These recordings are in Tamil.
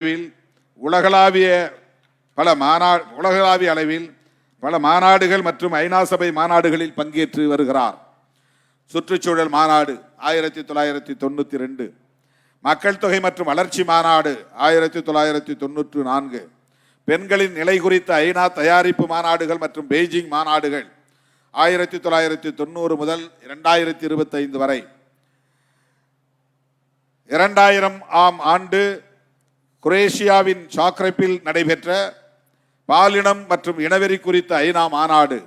உலகளாவிய அளவில் பல மாநாடுகள் மற்றும் ஐநா சபை மாநாடுகளில் பங்கேற்று வருகிறார். சுற்றுச்சூழல் மாநாடு 1992, மக்கள் தொகை மற்றும் வளர்ச்சி மாநாடு 1994, பெண்களின் நிலை குறித்த ஐநா தயாரிப்பு மாநாடுகள் மற்றும் பெய்ஜிங் மாநாடுகள் 1990 முதல் 2025 வரை. 2000 ஆண்டு குரேஷியாவின் சாக்ரெப்பில் நடைபெற்ற பாலினம் மற்றும் இனவெறி குறித்த ஐநா மாநாடு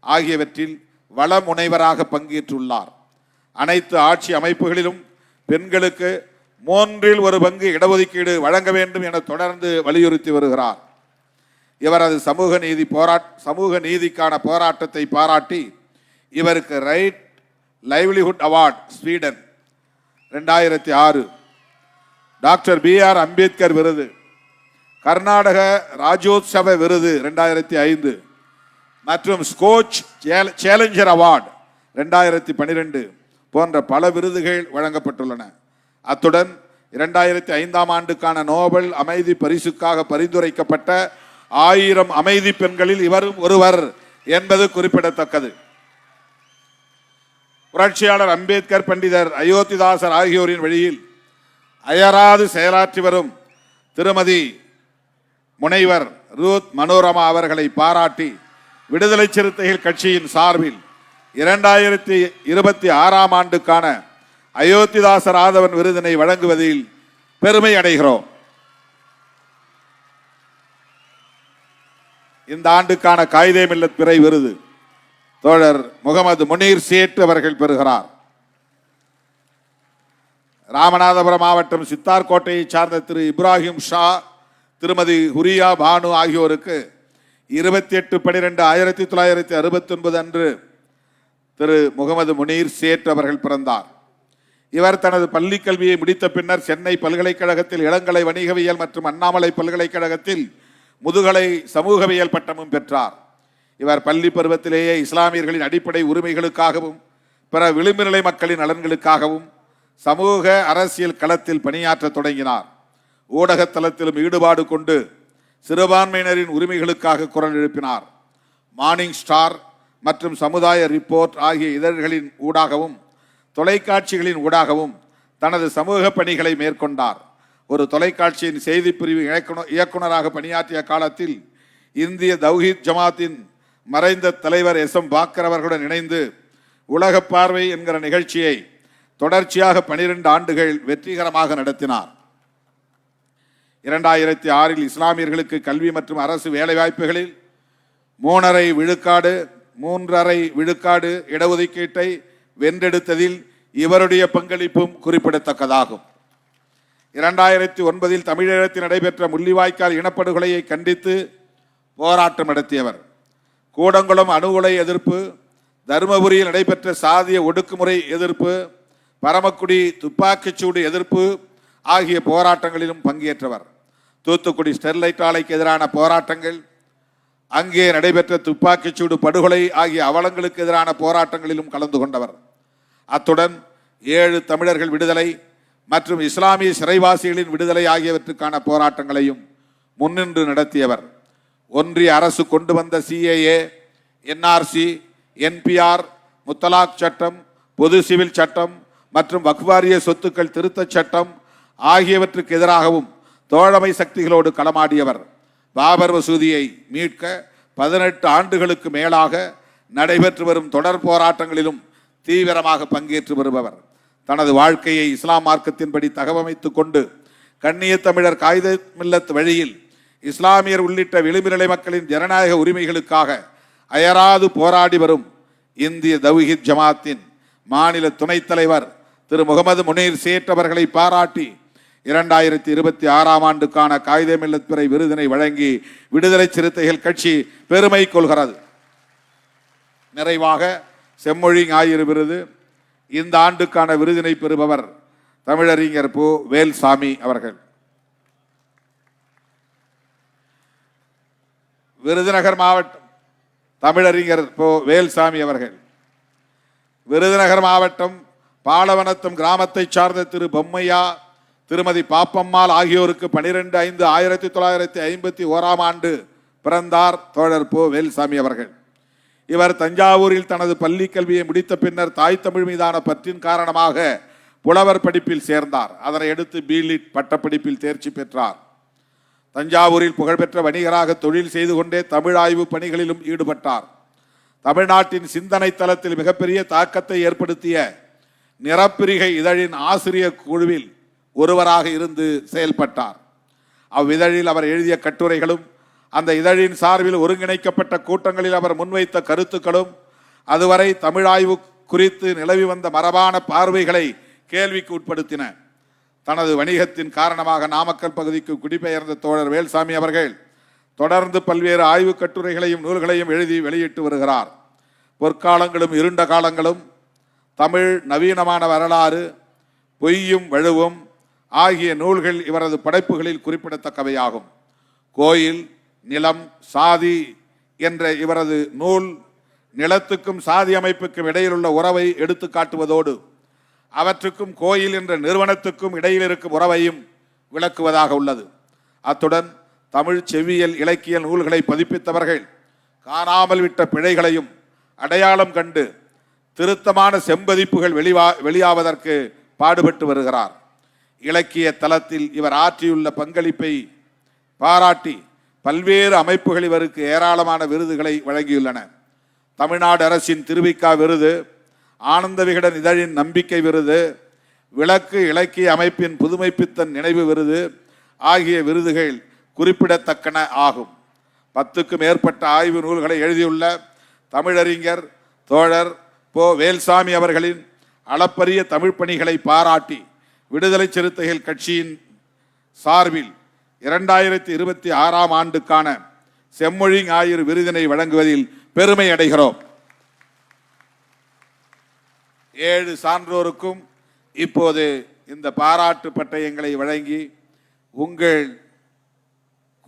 ஆகியவற்றில் வள முனைவராக பங்கேற்றுள்ளார். அனைத்து ஆட்சி அமைப்புகளிலும் பெண்களுக்கு 1/3 இடஒதுக்கீடு வழங்க வேண்டும் என தொடர்ந்து வலியுறுத்தி வருகிறார். இவரது சமூக நீதிக்கான போராட்டத்தை பாராட்டி இவருக்கு right livelihood award Sweden 2006, doctor BR Ambedkar விருது, கர்நாடக ராஜ்யோத்சவ விருது 2005 மற்றும் ஸ்கோச் சேலஞ்சர் அவார்டு 2012 போன்ற பல விருதுகள் வழங்கப்பட்டுள்ளன. அத்துடன் 2005 ஆண்டுக்கான நோபல் அமைதி பரிசுக்காக பரிந்துரைக்கப்பட்ட 1000 அமைதி பெண்களில் இவரும் ஒருவர் என்பது குறிப்பிடத்தக்கது. புரட்சியாளர் அம்பேத்கர், பண்டிதர் அயோத்திதாசர் ஆகியோரின் வழியில் அயராது செயலாற்றி வரும் திருமதி முனைவர் ரூத் மனோரமா அவர்களை பாராட்டி விடுதலை சிறுத்தைகள் கட்சியின் சார்பில் 2026 ஆண்டுக்கான அயோத்திதாசர் ஆதவன் விருதினை வழங்குவதில் பெருமை அடைகிறோம். இந்த ஆண்டுக்கான காயிதே மில்லத் பிறை விருது தோழர் முகமது முனீர் சேட் அவர்கள் பெறுகிறார். ராமநாதபுரம் மாவட்டம் சித்தார்கோட்டையை சார்ந்த திரு இப்ராஹிம் ஷா, திருமதி ஹுரியா பானு ஆகியோருக்கு 28/12/1969 அன்று திரு முகமது முனீர் சேட் அவர்கள் பிறந்தார். இவர் தனது பள்ளி கல்வியை முடித்த பின்னர் சென்னை பல்கலைக்கழகத்தில் இளங்கலை வணிகவியல் மற்றும் அண்ணாமலை பல்கலைக்கழகத்தில் முதுகலை சமூகவியல் பட்டமும் பெற்றார். இவர் பள்ளி பருவத்திலேயே இஸ்லாமியர்களின் அடிப்படை உரிமைகளுக்காகவும் பிற விளிம்பு நிலை மக்களின் நலன்களுக்காகவும் சமூக அரசியல் களத்தில் பணியாற்ற தொடங்கினார். ஊடகத்தளத்திலும் ஈடுபாடு கொண்டு சிறுபான்மையினரின் உரிமைகளுக்காக குரல் எழுப்பினார். மார்னிங் ஸ்டார் மற்றும் சமுதாய ரிப்போர்ட் ஆகிய இதழ்களின் ஊடாகவும் தொலைக்காட்சிகளின் ஊடாகவும் தனது சமூக பணிகளை மேற்கொண்டார். ஒரு தொலைக்காட்சியின் செய்தி பிரிவு இயக்குநராக பணியாற்றிய காலத்தில் இந்திய தௌஹீத் ஜமாத்தின் மறைந்த தலைவர் SM பாக்கர் அவர்களுடன் இணைந்து உலக பார்வை என்கிற நிகழ்ச்சியை தொடர்ச்சியாக 12 ஆண்டுகள் வெற்றிகரமாக நடத்தினார். 2006 இஸ்லாமியர்களுக்கு கல்வி மற்றும் அரசு வேலைவாய்ப்புகளில் 3.5 விழுக்காடு இடஒதுக்கீட்டை வென்றெடுத்ததில் இவருடைய பங்களிப்பும் குறிப்பிடத்தக்கதாகும். 2009 தமிழகத்தில் நடைபெற்ற முள்ளிவாய்க்கால் இனப்படுகொலையை கண்டித்து போராட்டம் நடத்தியவர். கூடங்குளம் அணு உலை எதிர்ப்பு, தருமபுரியில் நடைபெற்ற சாதிய ஒடுக்குமுறை எதிர்ப்பு, பரமக்குடி துப்பாக்கிச்சூடு எதிர்ப்பு ஆகிய போராட்டங்களிலும் பங்கேற்றவர். தூத்துக்குடி ஸ்டெர்லைட் ஆலைக்கு எதிரான போராட்டங்கள், அங்கே நடைபெற்ற துப்பாக்கிச்சூடு படுகொலை ஆகிய அவலங்களுக்கு எதிரான போராட்டங்களிலும் கலந்து கொண்டவர். அத்துடன் 7 தமிழர்கள் விடுதலை மற்றும் இஸ்லாமிய சிறைவாசிகளின் விடுதலை ஆகியவற்றுக்கான போராட்டங்களையும் முன்னின்று நடத்தியவர். ஒன்றிய அரசு கொண்டு வந்த CAA, NRC, NPR, முத்தலாக் சட்டம், பொது சிவில் சட்டம் மற்றும் வக்ஃப் சொத்துக்கள் திருத்தச் சட்டம் ஆகியவற்றுக்கு எதிராகவும் தோழமை சக்திகளோடு களமாடியவர். பாபர் மசூதியை மீட்க 18 ஆண்டுகளுக்கு மேலாக நடைபெற்று வரும் தொடர் போராட்டங்களிலும் தீவிரமாக பங்கேற்று வருபவர். தனது வாழ்க்கையை இஸ்லாம் மார்க்கத்தின்படி தகவமைத்துக் கொண்டு கண்ணிய தமிழர் காயிதே மில்லத் வழியில் இஸ்லாமியர் உள்ளிட்ட விளிம்பு நிலை மக்களின் ஜனநாயக உரிமைகளுக்காக அயராது போராடி வரும் இந்திய தௌஹீத் ஜமாத்தின் மாநில துணைத் தலைவர் திரு முகமது முனீர் சேட் அவர்களை பாராட்டி 2026 ஆண்டுக்கான காயிதே மில்லத் பிறை விருதினை வழங்கி விடுதலை சிறுத்தைகள் கட்சி பெருமை கொள்கிறது. நிறைவாக செம்மொழி ஞாயிறு விருது. இந்த ஆண்டுக்கான விருதினை பெறுபவர் தமிழறிஞர் போ. வேல்சாமி அவர்கள். விருதுநகர் மாவட்டம் தமிழறிஞர் போ. வேல்சாமி அவர்கள். விருதுநகர் மாவட்டம் பாலவனத்தம் கிராமத்தை சார்ந்த திரு பொம்மையா, திருமதி பாப்பம்மாள் ஆகியோருக்கு 12/5/1951 பிறந்தார் தோழர் போ வேல்சாமி அவர்கள். இவர் தஞ்சாவூரில் தனது பள்ளி கல்வியை முடித்த பின்னர் தாய் தமிழ் மீதான பற்றின் காரணமாக புலவர் படிப்பில் சேர்ந்தார். அதனை அடுத்து பிலிட் பட்டப்படிப்பில் தேர்ச்சி பெற்றார். தஞ்சாவூரில் புகழ்பெற்ற வணிகராக தொழில் செய்து கொண்டே தமிழ் ஆய்வு பணிகளிலும் ஈடுபட்டார். தமிழ்நாட்டின் சிந்தனை தளத்தில் மிகப்பெரிய தாக்கத்தை ஏற்படுத்திய நிறப்பிரிகை இதழின் ஆசிரியர் குழுவில் ஒருவராக இருந்து செயல்பட்டார். அவ்விதழில் அவர் எழுதிய கட்டுரைகளும் அந்த இதழின் சார்பில் ஒருங்கிணைக்கப்பட்ட கூட்டங்களில் அவர் முன்வைத்த கருத்துக்களும் அதுவரை தமிழாய்வு குறித்து நிலவி வந்த மரபான பார்வைகளை கேள்விக்கு உட்படுத்தின. தனது வணிகத்தின் காரணமாக நாமக்கல் பகுதிக்கு குடிபெயர்ந்த தோழர் வேல்சாமி அவர்கள் தொடர்ந்து பல்வேறு ஆய்வு கட்டுரைகளையும் நூல்களையும் எழுதி வெளியிட்டு வருகிறார். பொற்காலங்களும் இருண்ட காலங்களும், தமிழ் நவீனமான வரலாறு, பொய்யும் வழுவும் ஆகிய நூல்கள் இவரது படைப்புகளில் குறிப்பிடத்தக்கவையாகும். கோயில், நிலம், சாதி என்ற இவரது நூல் நிலத்துக்கும் சாதி அமைப்புக்கும் இடையிலுள்ள உறவை எடுத்து காட்டுவதோடு அவற்றுக்கும் கோயில் என்ற நிறுவனத்துக்கும் இடையில் இருக்கும் உறவையும் விளக்குவதாக உள்ளது. அத்துடன் தமிழ் செவ்வியல் இலக்கிய நூல்களை பதிப்பித்தவர்கள் காணாமல் விட்ட பிழைகளையும் அடையாளம் கண்டு திருத்தமான செம்பதிப்புகள் வெளியாவதற்கு பாடுபட்டு வருகிறார். இலக்கிய தளத்தில் இவர் ஆற்றியுள்ள பங்களிப்பை பாராட்டி பல்வேறு அமைப்புகள் இவருக்கு ஏராளமான விருதுகளை வழங்கியுள்ளன. தமிழ்நாடு அரசின் திருவிக்கா விருது, ஆனந்த விகடன் இதழின் நம்பிக்கை விருது, விளக்கு இலக்கிய அமைப்பின் புதுமைப்பித்தன் நினைவு விருது ஆகிய விருதுகள் குறிப்பிடத்தக்கன ஆகும். 10க்கும் மேற்பட்ட ஆய்வு நூல்களை எழுதியுள்ள தமிழறிஞர் தோழர் போ வேல்சாமி அவர்களின் அளப்பரிய தமிழ் பணிகளை பாராட்டி விடுதலை சிறுத்தைகள் கட்சியின் சார்பில் 2026 ஆண்டுக்கான செம்மொழி ஞாயிறு விருதினை வழங்குவதில் பெருமை அடைகிறோம். 7 சான்றோருக்கும் இப்போது இந்த பாராட்டு பட்டயங்களை வழங்கி உங்கள்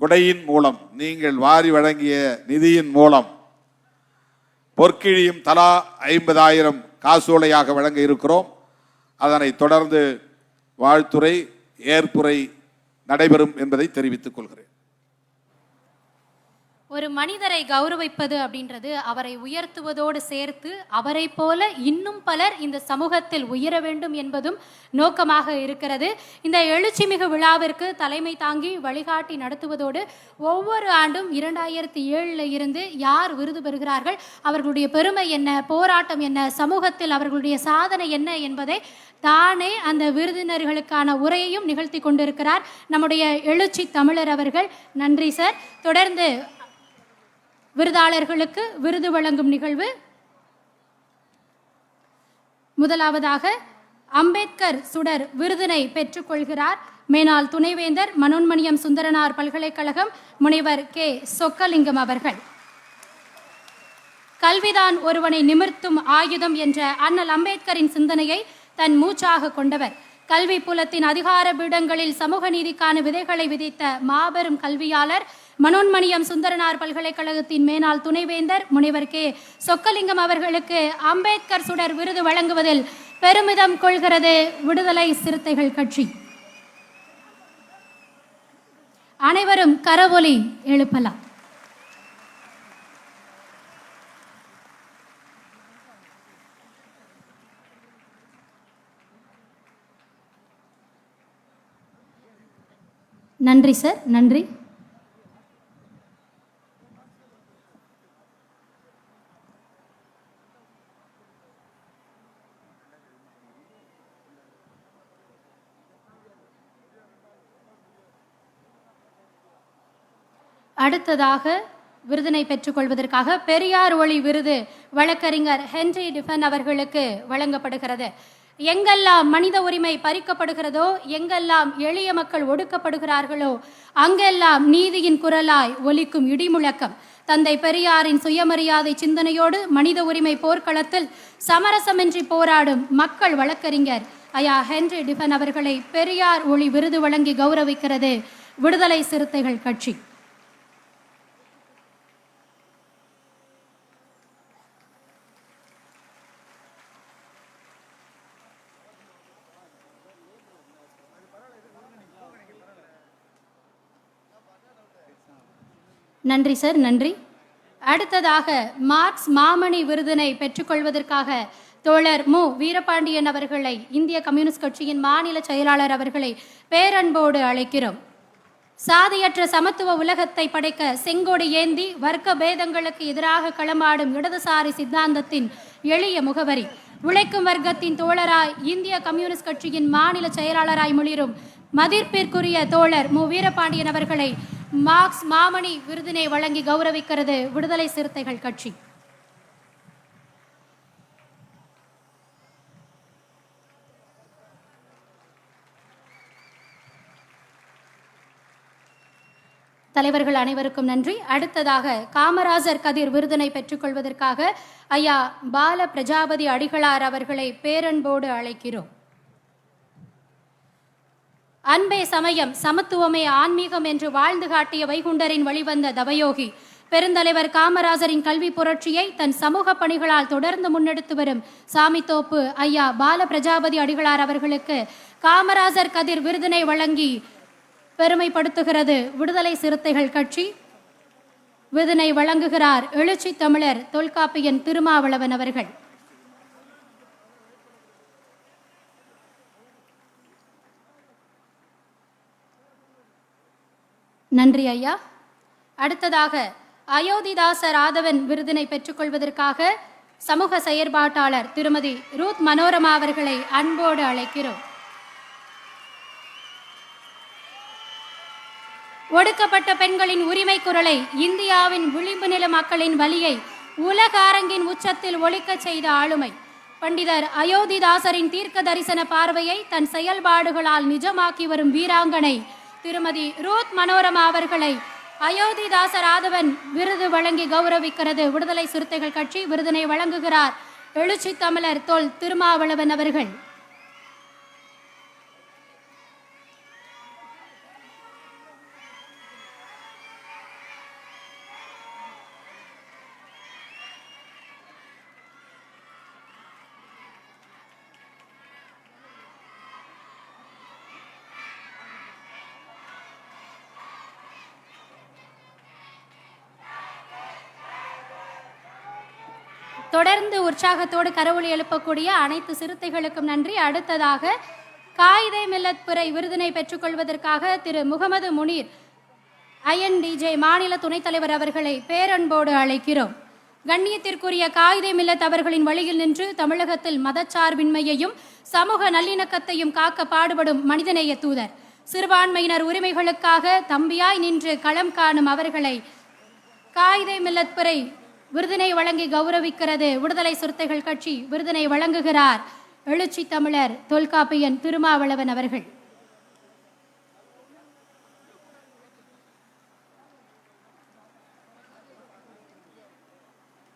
கொடையின் மூலம், நீங்கள் வாரி வழங்கிய நிதியின் மூலம் பொற்கிழியும் தலா 50,000 காசோலையாக வழங்க இருக்கிறோம். அதனை தொடர்ந்து வாழ்த்துரை, ஏற்புரை நடைபெறும் என்பதை தெரிவித்துக் கொள்கிறேன். ஒரு மனிதரை கௌரவிப்பது அப்படின்றது அவரை உயர்த்துவதோடு சேர்த்து அவரை போல இன்னும் பலர் இந்த சமூகத்தில் உயர வேண்டும் என்பதும் நோக்கமாக இருக்கிறது. இந்த எழுச்சிமிகு விழாவிற்கு தலைமை தாங்கி வழிகாட்டி நடத்துவதோடு ஒவ்வொரு ஆண்டும் 2007 இருந்து யார் விருது பெறுகிறார்கள், அவர்களுடைய பெருமை என்ன, போராட்டம் என்ன, சமூகத்தில் அவர்களுடைய சாதனை என்ன என்பதை தானே அந்த விருதினர்களுக்கான உரையையும் நிகழ்த்தி கொண்டிருக்கிறார் நம்முடைய எழுச்சி தமிழர் அவர்கள். நன்றி சார். தொடர்ந்து விருதாளர்களுக்கு விருது வழங்கும் நிகழ்வு. முதலாவதாக அம்பேத்கர் சுடர் விருதினை பெற்றுக்கொள்கிறார் மேனாள் துணைவேந்தர் மனோன்மணியம் சுந்தரனார் பல்கலைக்கழகம் முனைவர் கே சொக்கலிங்கம் அவர்கள். கல்விதான் ஒருவனை நிமிர்த்தும் ஆயுதம் என்ற அண்ணல் அம்பேத்கரின் சிந்தனையை தன் மூச்சாக கொண்டவர். கல்வி புலத்தின் அதிகார பீடங்களில் சமூக நீதிக்கான விதைகளை விதைத்த மாபெரும் கல்வியாளர் மனோன்மணியம் சுந்தரனார் பல்கலைக்கழகத்தின் மேனாள் துணைவேந்தர் முனைவர் கே சொக்கலிங்கம் அவர்களுக்கு அம்பேத்கர் சுடர் விருது வழங்குவதில் பெருமிதம் கொள்கிறது விடுதலை சிறுத்தைகள் கட்சி. அனைவரும் கரவொலி எழுப்பலாம். நன்றி சார், நன்றி. அடுத்ததாக விருதினை பெற்றுக்கொள்வதற்காக பெரியார் ஒளி விருது வழக்கறிஞர் ஹென்றி டிஃபன் அவர்களுக்கு வழங்கப்படுகிறது. எங்கெல்லாம் மனித உரிமை பறிக்கப்படுகிறதோ, எங்கெல்லாம் எளிய மக்கள் ஒடுக்கப்படுகிறார்களோ, அங்கெல்லாம் நீதியின் குரலாய் ஒலிக்கும் இடிமுழக்கம். தந்தை பெரியாரின் சுயமரியாதை சிந்தனையோடு மனித உரிமை போர்க்களத்தில் சமரசமின்றி போராடும் மக்கள் வழக்கறிஞர் ஐயா ஹென்றி டிஃபன் அவர்களை பெரியார் ஒளி விருது வழங்கி கௌரவிக்கிறது விடுதலை சிறுத்தைகள் கட்சி. நன்றி சார், நன்றி. அடுத்ததாக மார்க்ஸ் மாமணி விருதினை பெற்றுக்கொள்வதற்காக தோழர் மு வீரபாண்டியன் அவர்களை, இந்திய கம்யூனிஸ்ட் கட்சியின் மாநில செயலாளர் அவர்களை பேரன்போடு அழைக்கிறோம். சாதியற்ற சமத்துவ உலகத்தை படைக்க செங்கோடு ஏந்தி வர்க்க பேதங்களுக்கு எதிராக களமாடும் இடதுசாரி சித்தாந்தத்தின் எளிய முகவரி, உழைக்கும் வர்க்கத்தின் தோழராய் இந்திய கம்யூனிஸ்ட் கட்சியின் மாநில செயலாளராய் முளிரும் மதிப்பிற்குரிய தோழர் மு வீரபாண்டியன் அவர்களை மார்க்ஸ் மாமணி விருதினை வழங்கி கௌரவிக்கிறது விடுதலை சிறுத்தைகள் கட்சி. தலைவர்கள் அனைவருக்கும் நன்றி. அடுத்ததாக காமராஜர் கதிர் விருதினை பெற்றுக்கொள்வதற்காக ஐயா பால பிரஜாபதி அடிகளார் அவர்களை பேரன்போடு அழைக்கிறோம். அன்பே சமயம், சமத்துவமே ஆன்மீகம் என்று வாழ்ந்து காட்டிய வைகுண்டரின் வழிவந்த தவயோகி பெருந்தலைவர் காமராஜரின் கல்வி புரட்சியை தன் சமூக பணிகளால் தொடர்ந்து முன்னெடுத்து வரும் சாமித்தோப்பு ஐயா பால பிரஜாபதி அடிகளார் அவர்களுக்கு காமராஜர் கதிர் விருதினை வழங்கி பெருமைப்படுத்துகிறது விடுதலை சிறுத்தைகள் கட்சி. விருதினை வழங்குகிறார் எழுச்சி தமிழர் தொல்காப்பியன் திருமாவளவன் அவர்கள். நன்றி ஐயா. அடுத்ததாக அயோத்திதாச ராதவன் விருதினை பெற்றுக்கொள்வதற்காக சமூக செயற்பாட்டாளர் திருமதி ரூத் மனோரமா அவர்களை அன்போடு அழைக்கிறோம். ஒடுக்கப்பட்ட பெண்களின் உரிமை குரலை, இந்தியாவின் விளிம்பு நில மக்களின் வலியை உலக அரங்கின் உச்சத்தில் ஒலிக்கச் செய்த ஆளுமை, பண்டிதர் அயோத்திதாசரின் தீர்க்க தரிசன பார்வையை தன் செயல்பாடுகளால் நிஜமாக்கி வரும் வீராங்கனை திருமதி ரூத் மனோரமா அவர்களை அயோத்திதாச ராதவன் விருது வழங்கி கௌரவிக்கிறது விடுதலை சிறுத்தைகள் கட்சி. விருதினை வழங்குகிறார் எழுச்சி தமிழர் தொல் திருமாவளவன் அவர்கள். தொடர்ந்து உற்சாகத்தோடு கரவொலி எழுப்பக்கூடிய அனைத்து சிறுத்தைகளுக்கும் நன்றி. அடுத்ததாக காயிதே மில்லத் புரை விருதினை பெற்றுக்கொள்வதற்காக திரு முகமது முனீர் INDJ மாநில துணைத் தலைவர் அவர்களை பேரன்போடு அழைக்கிறோம். கண்ணியத்திற்குரிய காயிதே மில்லத் அவர்களின் வழியில் நின்று தமிழகத்தில் மதச்சார்பின்மையையும் சமூக நல்லிணக்கத்தையும் காக்க பாடுபடும் மனிதநேய தூதர், சிறுபான்மையினர் உரிமைகளுக்காக தம்பியாய் நின்று களம் காணும் அவர்களை காயிதே மில்லத் புரை விருதினை வழங்கி கௌரவிக்கிறது விடுதலை சிறுத்தைகள் கட்சி. விருதினை வழங்குகிறார் எழுச்சி தமிழர் தொல்காப்பியன் திருமாவளவன் அவர்கள்.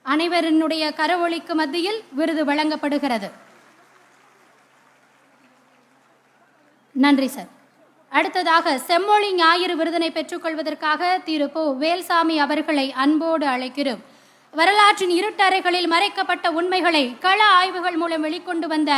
அனைவருடைய கரவொலிக்கு மத்தியில் விருது வழங்கப்படுகிறது. நன்றி சார். அடுத்ததாக செம்மொழி ஞாயிறு விருதினை பெற்றுக்கொள்வதற்காக திரு பொ வேல்சாமி அவர்களை அன்போடு அழைக்கிறோம். வரலாற்றின் இருட்டறைகளில் மறைக்கப்பட்ட உண்மைகளை கள ஆய்வுகள் மூலம் வெளிக்கொண்டு வந்த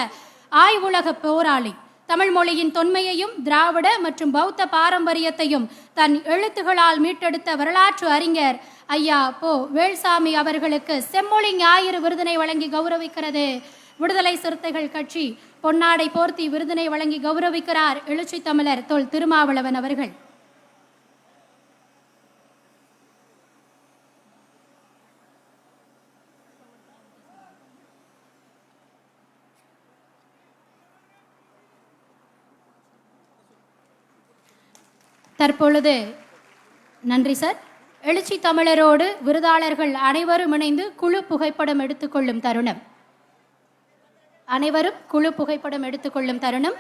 ஆய்வுலக போராளி, தமிழ் மொழியின் தொன்மையையும் திராவிட மற்றும் பௌத்த பாரம்பரியத்தையும் தன் எழுத்துகளால் மீட்டெடுத்த வரலாற்று அறிஞர் ஐயா பொ வேல்சாமி அவர்களுக்கு செம்மொழி ஞாயிறு விருதினை வழங்கி கௌரவிக்கிறது விடுதலை சிறுத்தைகள் கட்சி. பொன்னாடை போர்த்தி விருதினை வழங்கி கௌரவிக்கிறார் எழுச்சி தமிழர் தொல் திருமாவளவன் அவர்கள். தற்பொழுது நன்றி சார். எழுச்சி தமிழரோடு விருதாளர்கள் அனைவரும் இணைந்து குழு புகைப்படம் எடுத்துக்கொள்ளும் தருணம். அனைவரும் குழு புகைப்படம் எடுத்துக்கொள்ளும் தருணம்.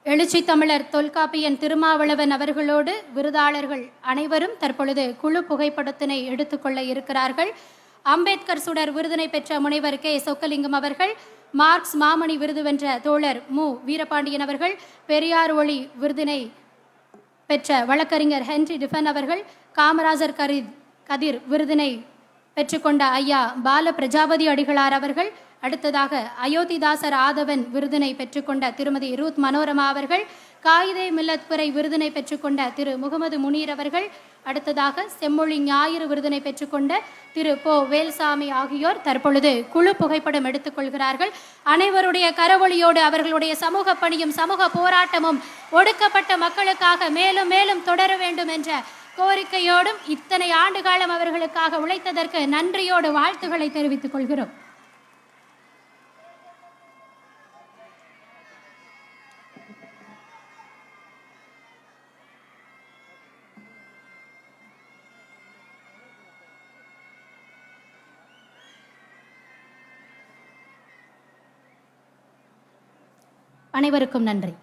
எழுச்சி தமிழர் தொல்காப்பியன் திருமாவளவன் அவர்களோடு விருதாளர்கள் அனைவரும் தற்பொழுது குழு புகைப்படத்தினை எடுத்துக்கொள்ள இருக்கிறார்கள். அம்பேத்கர் சுடர் விருதினை பெற்ற முனைவர் கே சொக்கலிங்கம் அவர்கள், மார்க்ஸ் மாமணி விருது வென்ற தோழர் மு வீரபாண்டியன் அவர்கள், பெரியார் ஒளி விருதினை பெற்ற வழக்கறிஞர் ஹென்றி டிஃபன் அவர்கள், காமராஜர் கதிர் விருதினை பெற்றுக்கொண்ட ஐயா பால பிரஜாபதி அடிகளார் அவர்கள், அடுத்ததாக அயோத்திதாசர் ஆதவன் விருதினை பெற்றுக்கொண்ட திருமதி ரூத் மனோரமா அவர்கள், காயிதே மில்லத் பிறை விருதினை பெற்றுக்கொண்ட திரு முகமது முனீர் அவர்கள், அடுத்ததாக செம்மொழி ஞாயிறு விருதினை பெற்றுக்கொண்ட திரு போ வேல்சாமி ஆகியோர் தற்பொழுது குழு புகைப்படம் எடுத்துக்கொள்கிறார்கள். அனைவருடைய கரவொலியோடு அவர்களுடைய சமூக பணியும் சமூக போராட்டமும் ஒடுக்கப்பட்ட மக்களுக்காக மேலும் மேலும் தொடர வேண்டும் என்ற கோரிக்கையோடும் இத்தனை ஆண்டு காலம் அவர்களுக்காக உழைத்ததற்கு நன்றியோடு வாழ்த்துக்களை தெரிவித்துக் கொள்கிறோம். அனைவருக்கும் நன்றி.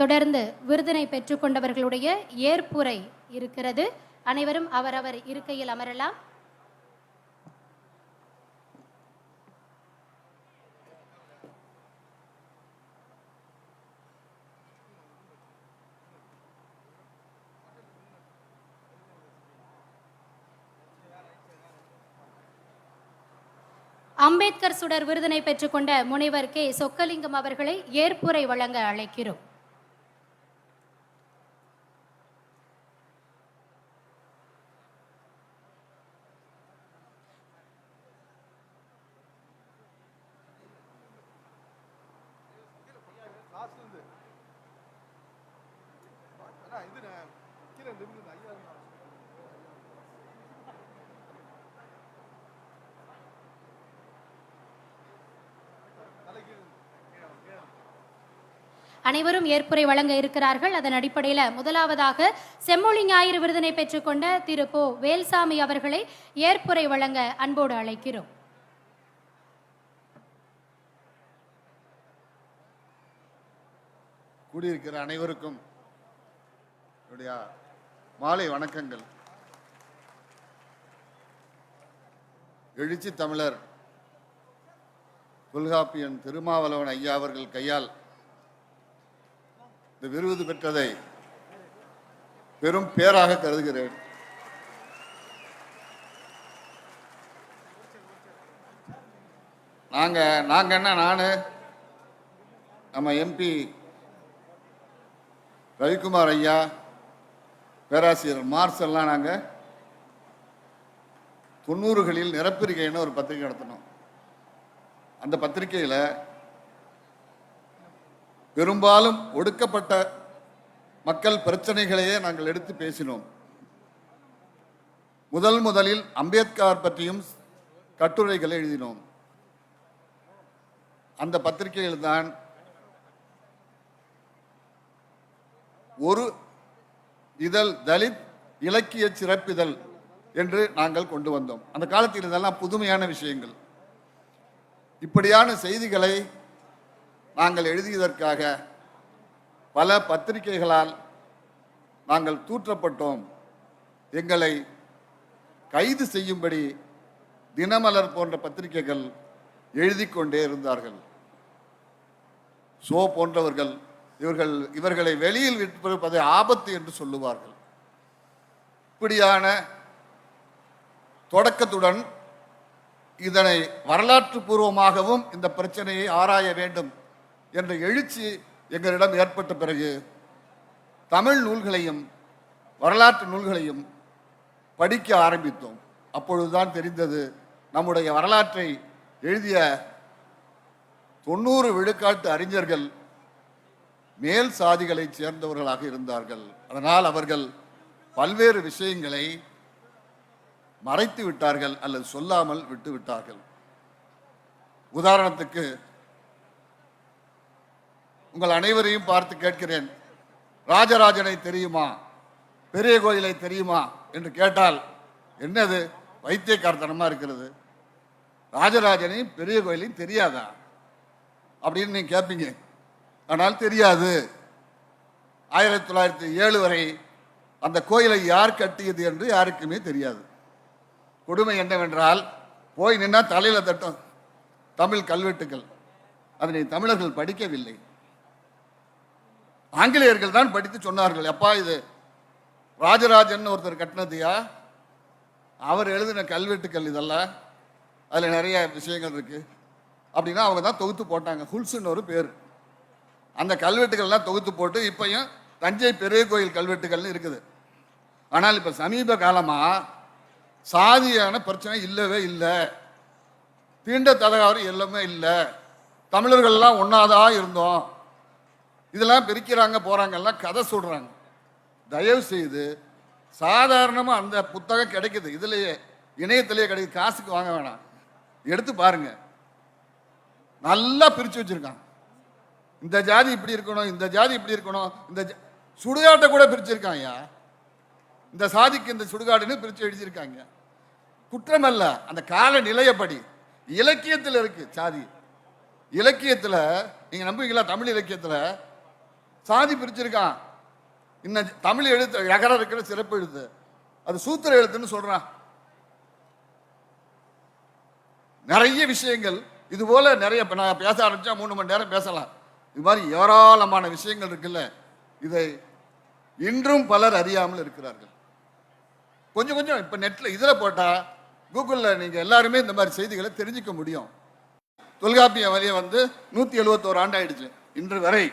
தொடர்ந்து விருதினை பெற்றுக்கொண்டவர்களுடைய ஏற்புரை இருக்கிறது. அனைவரும் அவரவர் இருக்கையில் அமரலாம். அம்பேத்கர் சுடர் விருதினை பெற்றுக்கொண்ட முனைவர் கே சொக்கலிங்கம் அவர்களை ஏற்புரை வழங்க அழைக்கிறோம். அனைவரும் ஏற்புரை வழங்க இருக்கிறார்கள். அதன் அடிப்படையில் முதலாவதாக செம்மொழி ஞாயிறு விருதினை பெற்றுக்கொண்ட திரு போ வேல்சாமி அவர்களை ஏற்புரை வழங்க அன்போடு அழைக்கிறோம். கூடியிருக்கிற அனைவருக்கும் என்னுடைய மாலை வணக்கங்கள். எழுச்சி தமிழர் தொல்காப்பியன் திருமாவளவன் ஐயா அவர்கள் கையால் இந்த விருது பெற்றதை பெரும் பேராக கருதுகிறேன். நாங்க என்ன, நானு நம்ம எம்பி ரவிக்குமார் ஐயா, பேராசிரியர் மார்ஸ் எல்லாம் நாங்கள் 90களில் நிரப்பிரிகைன்னு ஒரு பத்திரிகை நடத்தினோம். அந்த பத்திரிகையில் பெரும்பாலும் ஒடுக்கப்பட்ட மக்கள் பிரச்சனைகளையே நாங்கள் எடுத்து பேசினோம். முதலில் அம்பேத்கர் பற்றியும் கட்டுரைகளை எழுதினோம். அந்த பத்திரிகையில் தான் ஒரு இதழ் தலித் இலக்கிய சிறப்பிதழ் என்று நாங்கள் கொண்டு வந்தோம். அந்த காலத்தில் இதெல்லாம் புதுமையான விஷயங்கள். இப்படியான செய்திகளை நாங்கள் எழுதியதற்காக பல பத்திரிகைகளால் நாங்கள் தூற்றப்பட்டோம். எங்களை கைது செய்யும்படி தினமலர் போன்ற பத்திரிகைகள் எழுதி கொண்டே இருந்தார்கள். போன்றவர்கள் இவர்களை வெளியில் விட்டிருப்பதை ஆபத்து என்று சொல்லுவார்கள். இப்படியான தொடக்கத்துடன் இதனை வரலாற்று பூர்வமாகவும் இந்த பிரச்சனையை ஆராய வேண்டும் என்ற எழுச்சி எங்களிடம் ஏற்பட்ட பிறகு தமிழ் நூல்களையும் வரலாற்று நூல்களையும் படிக்க ஆரம்பித்தோம். அப்பொழுதுதான் தெரிந்தது, நம்முடைய வரலாற்றை எழுதிய 90 விழுக்காட்டு அறிஞர்கள் மேல் சாதிகளை சேர்ந்தவர்களாக இருந்தார்கள். அதனால் அவர்கள் பல்வேறு விஷயங்களை மறைத்து விட்டார்கள் அல்லது சொல்லாமல் விட்டு விட்டார்கள். உதாரணத்துக்கு உங்கள் அனைவரையும் பார்த்து கேட்கிறேன், ராஜராஜனை தெரியுமா, பெரிய கோயிலை தெரியுமா என்று கேட்டால் என்னது வைத்தியக்காரத்தனமா இருக்கிறது, ராஜராஜனையும் பெரிய கோயிலையும் தெரியாதா அப்படின்னு நீங்க கேட்பீங்க. ஆனால் தெரியாது. 1907 வரை அந்த கோயிலை யார் கட்டியது என்று யாருக்குமே தெரியாது. கொடுமை என்னவென்றால், போய் நின்னா தலையில தட்டும் தமிழ் கல்வெட்டுகள். அதனை தமிழர்கள் படிக்கவில்லை, ஆங்கிலேயர்கள் தான் படித்து சொன்னார்கள். அப்பா, இது ராஜராஜன் ஒருத்தர் கட்டினதையா, அவர் எழுதின கல்வெட்டுக்கள் இதெல்லாம், அதில் நிறைய விஷயங்கள் இருக்குது அப்படின்னா அவங்க தான் தொகுத்து போட்டாங்க. ஹுல்ஸுன்னு ஒரு பேர். அந்த கல்வெட்டுகள்லாம் தொகுத்து போட்டு இப்பயும் தஞ்சை பெரிய கோயில் கல்வெட்டுகள்னு இருக்குது. ஆனால் இப்போ சமீப காலமாக சாதியான பிரச்சனை இல்லவே இல்லை, தீண்டத்தகாதவர் எல்லாமே இல்லை, தமிழர்கள்லாம் ஒன்றாதான் இருந்தோம், இதெல்லாம் பிரிக்கிறாங்க போகிறாங்கலாம் கதை சொல்கிறாங்க. தயவு செய்து சாதாரணமாக அந்த புத்தகம் கிடைக்குது, இதுலேயே இணையத்திலேயே கிடைக்குது, காசுக்கு வாங்க வேணாம், எடுத்து பாருங்க. நல்லா பிரித்து வச்சிருக்காங்க. இந்த ஜாதி இப்படி இருக்கணும், இந்த ஜாதி இப்படி இருக்கணும், இந்த சுடுகாட்டை கூட பிரிச்சிருக்காங்க. இந்த சாதிக்கு இந்த சுடுகாடுன்னு பிரித்து எழுதியிருக்காங்க. குற்றம் அல்ல, அந்த கால நிலையப்படி இலக்கியத்தில் இருக்கு சாதி. இலக்கியத்தில் நீங்க நம்புவீங்களா? தமிழ் இலக்கியத்தில் சாதி பிரிச்சிருக்கான். இன்னும் தமிழ் எழுத்து யகர இருக்கிற சிறப்பு எழுத்து, அது சூத்திர எழுத்துன்னு சொல்றான். நிறைய விஷயங்கள் இது போல நிறைய. நான் பேச ஆரம்பிச்சா 3 மணி நேரம் பேசலாம். இது மாதிரி ஏராளமான விஷயங்கள் இருக்குல்ல, இதை இன்றும் பலர் அறியாமல் இருக்கிறார்கள். கொஞ்சம் கொஞ்சம் இப்ப நெட்ல இதில் போட்டா கூகுளில் நீங்க எல்லாருமே இந்த மாதிரி செய்திகளை தெரிஞ்சுக்க முடியும். தொல்காப்பிய வரைய 171 ஆண்டு ஆயிடுச்சு. இன்று வரை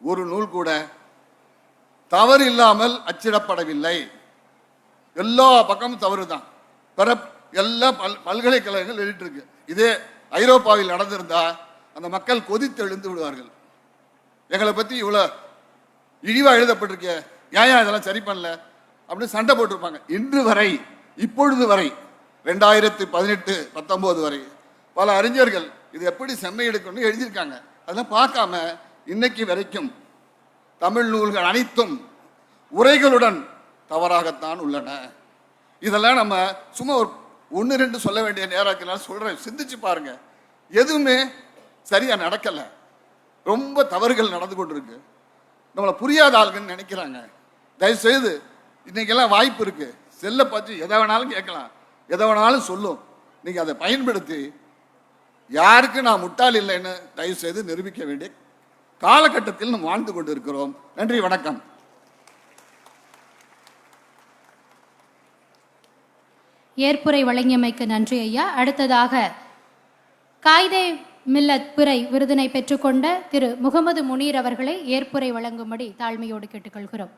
ஒரு நூல் கூட தவறு இல்லாமல் அச்சிடப்படவில்லை. எல்லா பக்கமும் தவறு தான். எல்லா பல்கலைக்கழகங்கள் எழுதிட்டு இருக்கு. இதே ஐரோப்பாவில் நடந்திருந்தா அந்த மக்கள் கொதித்து எழுந்து விடுவார்கள். எங்களை பத்தி இவ்வளவு இழிவா எழுதப்பட்டிருக்க, ஏன் இதெல்லாம் சரி பண்ணல அப்படின்னு சண்டை போட்டிருப்பாங்க. இன்று வரை, இப்பொழுது வரை 2018, 19 வரை பல அறிஞர்கள் இது எப்படி செம்மை எடுக்கணும்னு எழுதியிருக்காங்க. அதெல்லாம் பார்க்காம இன்னைக்கு வரைக்கும் தமிழ் நூல்கள் அனைத்தும் உரைகளுடன் தவறாகத்தான் உள்ளன. இதெல்லாம் நம்ம சும்மா ஒரு 1-2 சொல்ல வேண்டிய நேரம் சொல்றேன், சிந்திச்சு பாருங்க. எதுவுமே சரியா நடக்கல, ரொம்ப தவறுகள் நடந்து கொண்டிருக்கு. நம்மளை புரியாத ஆளுங்கன்னு நினைக்கிறாங்க. தயவு செய்து இன்னைக்கெல்லாம் வாய்ப்பு இருக்கு, செல்ல பார்த்து எதை வேணாலும் கேட்கலாம், எதை வேணாலும் சொல்லும். நீங்க அதை பயன்படுத்தி யாருக்கு நான் முட்டாள் இல்லைன்னு தயவு செய்து நிரூபிக்க வேண்டிய காலகட்டத்தில் நாம் வாழ்ந்து கொண்டு இருக்கிறோம். நன்றி, வணக்கம். ஏற்புரை வழங்கியமைக்கு நன்றி ஐயா. அடுத்ததாக காயிதே மில்லத் பிறை விருதினை பெற்றுக்கொண்ட திரு முகமது முனீர் அவர்களை ஏற்புரை வழங்கும்படி தாழ்மையோடு கேட்டுக்கொள்கிறோம்.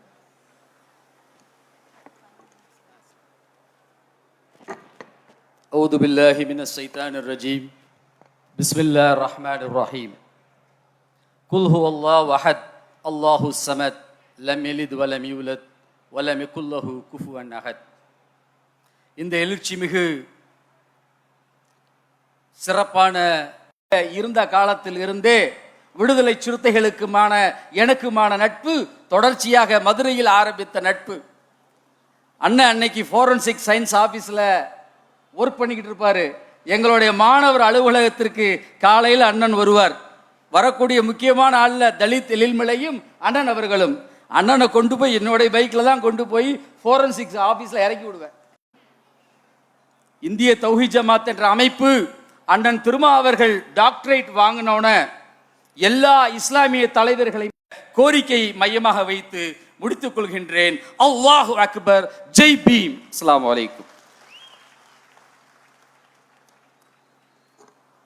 أعوذ بالله من الشيطان الرجيم بسم الله الرحمن الرحيم قل هو الله أحد الله الصمد لم يلد ولم يولد ولم يكن له كفوا أحد. இந்த எழுச்சி மிகு சிறப்பான இருந்த காலத்தில் இருந்தே விடுதலை சிறுத்தைகளுக்குமான எனக்குமான நட்பு தொடர்ச்சியாக மதுரையில் ஆரம்பித்த நட்பு. அண்ணன் அன்னைக்கு ஃபோரன்சிக் சயின்ஸ் ஆபீஸ்ல ஒர்க் பண்ணிக்கிட்டு இருப்பாரு. எங்களுடைய மாணவர் அலுவலகத்திற்கு காலையில் அண்ணன் வருவார். வரக்கூடிய முக்கியமான ஆள்ல தலித் எழில்மலையும் அண்ணன் அவர்களும். அண்ணனை கொண்டு போய் என்னுடைய பைக்ல தான் கொண்டு போய் ஃபோரன்சிக் ஆபீஸ்ல இறக்கி விடுவேன். இந்திய தௌஹீத் ஜமாத் என்ற அமைப்பு அண்ணன் திருமா அவர்கள் டாக்டரேட் வாங்கினோன எல்லா இஸ்லாமிய தலைவர்களை கோரிக்கை மையமாக வைத்து முடித்துக் கொள்கின்றேன். அல்லாஹு அக்பர், ஜெய் பீம், அஸ்ஸலாமு அலைக்கும்.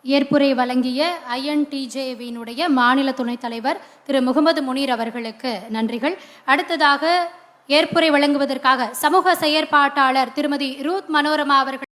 ஏற்புரை வழங்கிய INTJ-வினுடைய மாநில துணைத் தலைவர் திரு முகமது முனீர் அவர்களுக்கு நன்றிகள். அடுத்ததாக ஏற்புரை வழங்குவதற்காக சமூக செயற்பாட்டாளர் திருமதி ரூத் மனோரமா அவர்கள்